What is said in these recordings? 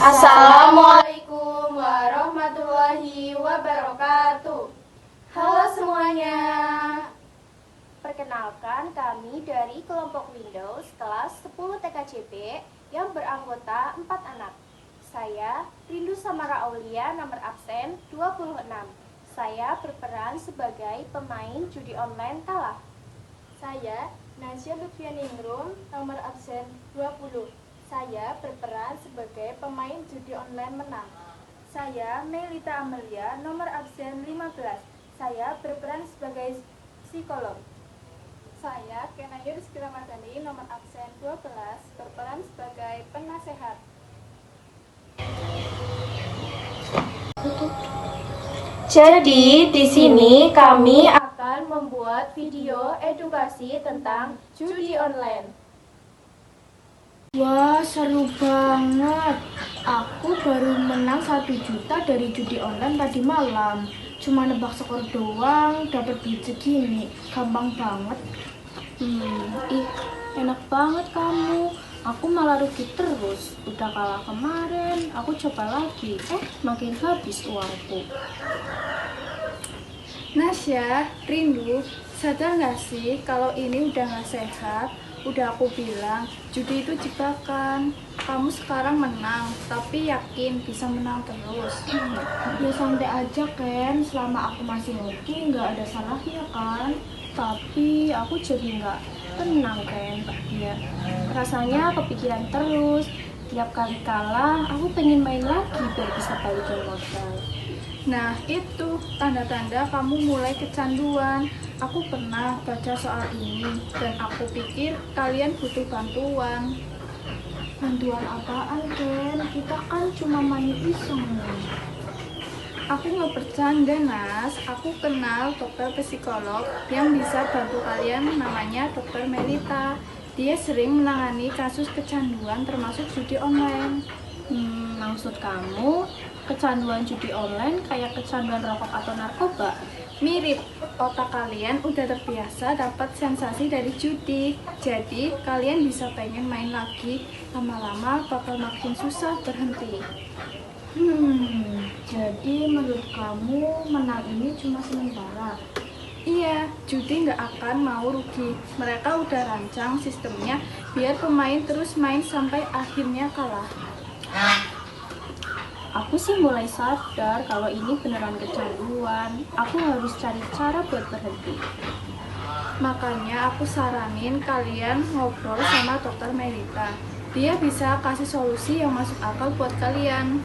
Assalamualaikum warahmatullahi wabarakatuh. Halo semuanya. Perkenalkan, kami dari kelompok Windows kelas 10 TKJB yang beranggota 4 anak. Saya Rindu Samara Aulia, nomor absen 26. Saya berperan sebagai pemain judi online kalah. Saya Nasya Lutfianingrum, nomor absen 20. Saya berperan sebagai pemain judi online menang. Saya Melita Amelia, nomor absen 15. Saya berperan sebagai psikolog. Saya Kenayur Rizky-Ramadhani, nomor absen 12, berperan sebagai penasehat. Jadi di sini kami akan membuat video edukasi tentang judi online. Wah, seru banget. Aku baru menang 1 juta dari judi online tadi malam. Cuma nebak skor doang, dapat duit segini. Gampang banget. Enak banget kamu. Aku malah rugi terus. Udah kalah kemarin, aku coba lagi. Makin habis uangku. Nasya, Rindu, sadar gak sih kalau ini udah gak sehat? Udah aku bilang, judi itu jebakan. Kamu sekarang menang, tapi yakin bisa menang terus. Ya santai aja Ken, selama aku masih hoki nggak ada salahnya kan. Tapi aku jadi nggak tenang Ken. Ya, rasanya kepikiran terus. Tiap kali kalah, aku pengen main lagi biar bisa balikin modal. Nah, itu tanda-tanda kamu mulai kecanduan. Aku pernah baca soal ini dan aku pikir kalian butuh bantuan. Bantuan apaan Ken? Kita kan cuma main iseng. Aku nggak bercanda, Nas. Aku kenal dokter psikolog yang bisa bantu kalian, namanya Dokter Melita. Dia sering menangani kasus kecanduan termasuk judi online. Maksud kamu kecanduan judi online kayak kecanduan rokok atau narkoba? Mirip, otak kalian udah terbiasa dapat sensasi dari judi. Jadi, kalian bisa pengen main lagi. Lama-lama bakal makin susah berhenti. Jadi menurut kamu menang ini cuma sementara? Iya, judi nggak akan mau rugi. Mereka udah rancang sistemnya biar pemain terus main sampai akhirnya kalah. Aku sih mulai sadar kalau ini beneran kecanduan. Aku harus cari cara buat berhenti. Makanya aku saranin kalian ngobrol sama Dokter Melita. Dia bisa kasih solusi yang masuk akal buat kalian.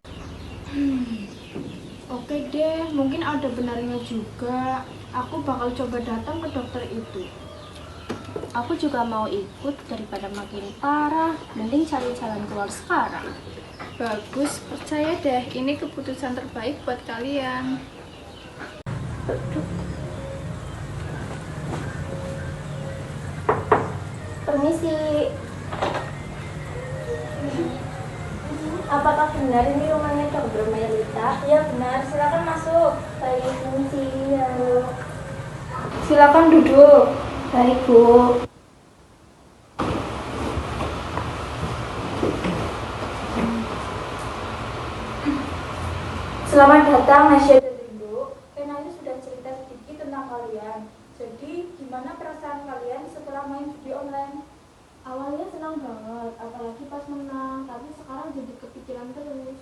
Oke deh, mungkin ada benarnya juga. Aku bakal coba datang ke dokter itu. Aku juga mau ikut daripada makin parah. Mending cari jalan keluar sekarang. Bagus, percaya deh, ini keputusan terbaik buat kalian. Permisi. Apakah benar ini rumahnya Dokter Melita? Ya benar, silakan masuk. Baik, permisi. Halo. Silakan duduk. Baik, Bu. Selamat datang Nasya dan Rindu. Kenanya sudah cerita sedikit tentang kalian. Jadi gimana perasaan kalian setelah main judi online? Awalnya senang banget, apalagi pas menang. Tapi sekarang jadi kepikiran terus.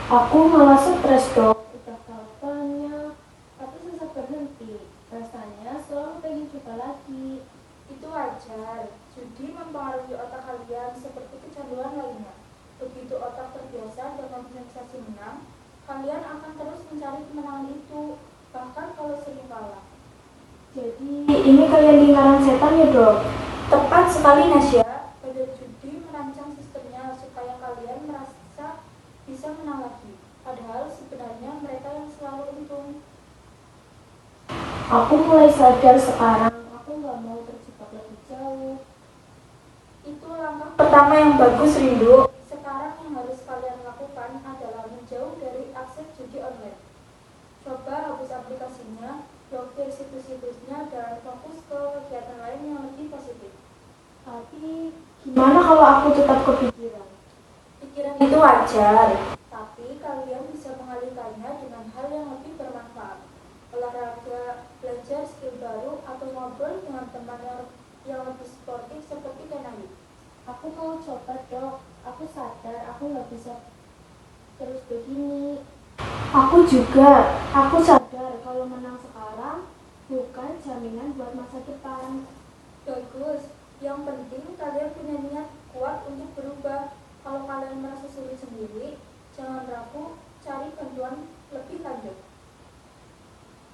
Aku malah stres dok. Udah tahu banyak, tapi susah berhenti. Rasanya selalu pengen coba lagi. Itu wajar. Judi mempengaruhi otak kalian seperti kecanduan lainnya. Begitu otak terbiasa dengan sensasi menang, kalian akan terus mencari kemenangan itu, bahkan kalau sering kalah. Jadi ini kayak lingkaran setan ya dok? Tepat sekali Nasya. Badai judi merancang sistemnya supaya kalian merasa bisa menang lagi. Padahal sebenarnya mereka yang selalu untung. Aku mulai sadar sekarang. Aku nggak mau terjebak lebih jauh. Itu langkah pertama yang bagus Rindu. Sekarang yang harus kalian lakukan adalah menjauh dari akses judi online. Coba hapus aplikasinya, blokir situs-situsnya, dan fokus ke kegiatan lain yang lebih positif. Tapi gimana kalau aku tetap kepikiran? Pikiran Itu wajar, tapi kalian bisa mengalihkannya dengan hal yang lebih bermanfaat. Olahraga, belajar skill baru, atau ngobrol dengan teman yang lebih sportif seperti Kenali. Aku mau coba dok, aku sadar aku nggak bisa terus begini. Aku juga, aku sadar kalau menang sekarang bukan jaminan buat masa depan. Bagus, yang penting kalian punya niat kuat untuk berubah. Kalau kalian merasa sulit sendiri, jangan ragu, cari bantuan lebih lanjut.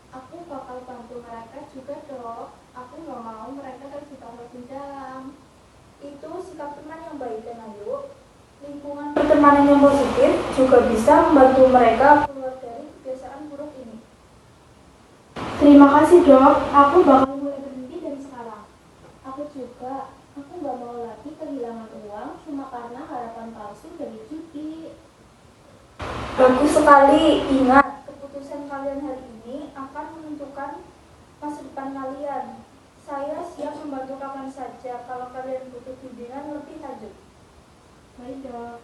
Aku bakal bantu mereka juga dok, aku nggak mau mereka terjebak lebih dalam. Itu sikap teman yang baik dan ayo. Lingkungan pertemanan yang positif juga bisa membantu mereka keluar dari kebiasaan buruk ini. Terima kasih dok, aku bakal mulai berhenti dari sekarang. Aku juga, aku nggak mau lagi kehilangan uang cuma karena harapan palsu dari judi. Bagus sekali, ingat keputusan kalian hari ini akan menentukan masa depan kalian. Saya siap membantu kapan saja kalau kalian butuh bimbingan lebih lanjut. Baik dok.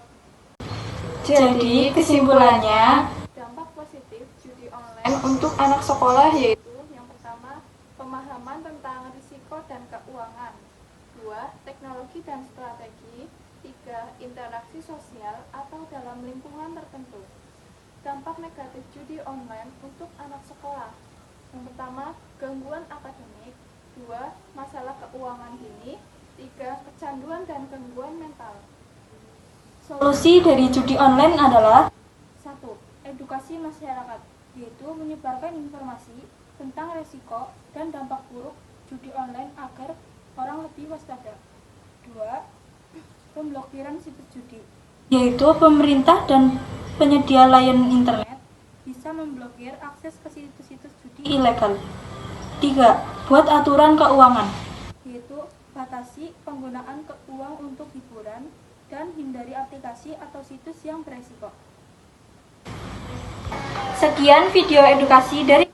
Jadi kesimpulannya, dampak positif judi online untuk anak sekolah yaitu yang pertama, pemahaman tentang risiko dan keuangan. 2. Teknologi dan strategi. 3. Interaksi sosial atau dalam lingkungan tertentu. Dampak negatif judi online untuk anak sekolah. Yang pertama, gangguan akademik. 2. Masalah keuangan dini. 3. Kecanduan dan gangguan mental. Solusi dari judi online adalah 1. Edukasi masyarakat, yaitu menyebarkan informasi tentang resiko dan dampak buruk judi online agar orang lebih waspada. 2. Pemblokiran situs judi, yaitu pemerintah dan penyedia layanan internet bisa memblokir akses ke situs-situs judi ilegal. 3. Buat aturan keuangan, yaitu batasi penggunaan uang untuk hiburan dan hindari aplikasi atau situs yang beresiko. Sekian video edukasi dari